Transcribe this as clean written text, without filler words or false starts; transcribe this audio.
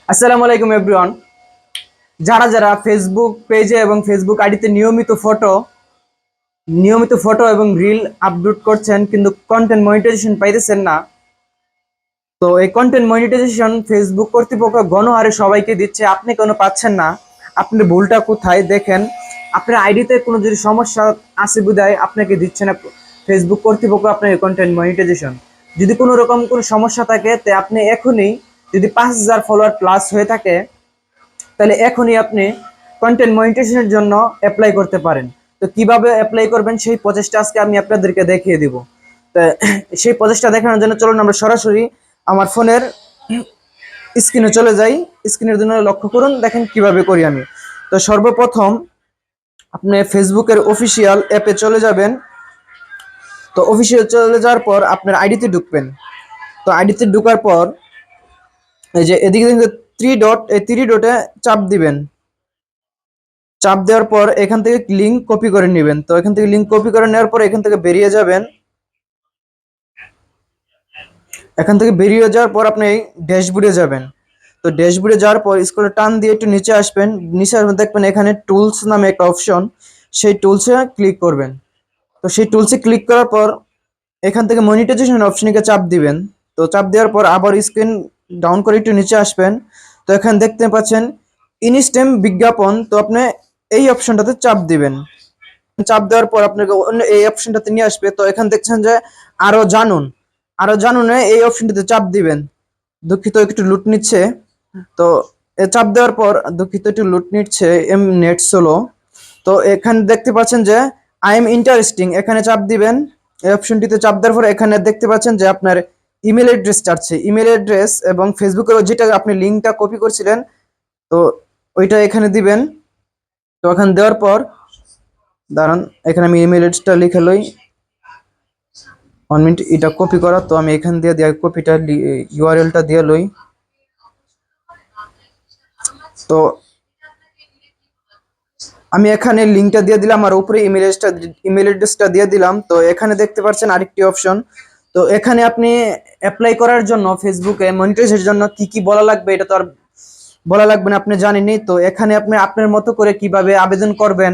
আসসালামু আলাইকুম এভরিওয়ান। যারা যারা ফেসবুক পেজে এবং ফেসবুক আইডিতে নিয়মিত ফটো এবং রিল আপলোড করছেন কিন্তু কন্টেন্ট মনিটাইজেশন পাইতেছেন না, তো এই কন্টেন্ট মনিটাইজেশন ফেসবুক কর্তৃপক্ষ গণহারে সবাইকে দিচ্ছে, আপনি কেন পাচ্ছেন না? আপনার ভুলটা কোথায় দেখেন। আপনার আইডিতে কোনো যদি সমস্যা আছে বিধায় আপনাকে দিচ্ছে না ফেসবুক কর্তৃপক্ষ আপনার কন্টেন্ট মনিটাইজেশন। যদি কোনো রকম কোনো সমস্যা থাকে তে আপনি এখনই, যদি 5,000 ফলোয়ার প্লাস হয়ে থাকে তাহলে এখনই আপনি কন্টেন্ট মনিটাইজেশনের জন্য অ্যাপ্লাই করতে পারেন। তো কিভাবে অ্যাপ্লাই করবেন সেই প্রসেসটা আজকে আমি আপনাদেরকে দেখিয়ে দিব। তো সেই প্রসেসটা দেখানোর জন্য চলুন আমরা সরাসরি আমার ফোনের স্ক্রিনে চলে যাই। স্ক্রিনের জন্য লক্ষ্য করুন, দেখেন কিভাবে করি আমি। তো সর্বপ্রথম আপনি ফেসবুকের অফিসিয়াল অ্যাপে চলে যাবেন। তো অফিসিয়াল চলে যাওয়ার পর আপনার আইডিতে ঢুকবেন। তো আইডিতে ঢোকার পর এই যে এদিকে থ্রি ডট, এই থ্রি ডটে চাপ দিবেন। চাপ দেওয়ার পর এখান থেকে লিঙ্ক কপি করে নেবেন। তো এখান থেকে লিঙ্ক কপি করে নেওয়ার পর এখান থেকে বেরিয়ে যাবেন। এখান থেকে বেরিয়ে যাওয়ার পর আপনি ড্যাশবোর্ডে যাবেন। তো ড্যাশবোর্ডে যাওয়ার পর স্ক্রলে টান দিয়ে একটু নিচে আসবেন। নিচে আসবেন, দেখবেন এখানে টুলস নামে একটা অপশন, সেই টুলসে ক্লিক করবেন। তো সেই টুলসে ক্লিক করার পর এখান থেকে মনিটাইজেশন অপশনকে চাপ দিবেন। তো চাপ দেওয়ার পর আবার স্ক্রিন ডাউন করে একটু নিচে আসবেন। তো এখানে দেখতে পাচ্ছেন ইনস্টেম বিজ্ঞাপন, তো আপনি এই অপশনটাতে চাপ দিবেন। চাপ দেওয়ার পর আপনাকে অন্য এই অপশনটাতে নিয়ে আসবে। তো এখানে দেখছেন যে আরো জানুন, আরো জানুন এই অপশনটাতে চাপ দিবেন। দুঃখিত একটু লুট নিচ্ছে। তো চাপ দেওয়ার পর দুঃখিত একটু লুট নিচ্ছে এম নেট সোলো। তো এখানে দেখতে পাচ্ছেন যে আই এম ইন্টারেস্টিং, এখানে চাপ দিবেন। এই অপশনটিতে চাপ দেওয়ার পর এখানে দেখতে পাচ্ছেন যে আপনার ইমেল অ্যাড্রেস চাচ্ছে, ইমেল অ্যাড্রেস এবং ফেসবুকের যেটা আপনি লিঙ্কটা কপি করছিলেন, তো ওইটা এখানে দিবেন। তো এখানে দেওয়ার পর দাঁড়ান, এখানে আমি ইমেল অ্যাড্রেসটা লিখে লই। 1 মিনিট, এটা কপি করা, তো আমি এখান দিয়ে কপিটা ইউআরএলটা দিয়ে লই। তো আমি এখানে লিঙ্কটা দিয়ে দিলাম আর উপরে ইমেল অ্যাড্রেসটা দিয়ে দিলাম। তো এখানে দেখতে পাচ্ছেন আরেকটি অপশন। তো এখানে আপনি অ্যাপ্লাই করার জন্য ফেসবুকে মনিটাইজেশনের জন্য কি কি বলা লাগবে এটা তো আর বলা লাগবে না, আপনি জানেনই। তো এখানে আপনি আপনার মতো করে কিভাবে আবেদন করবেন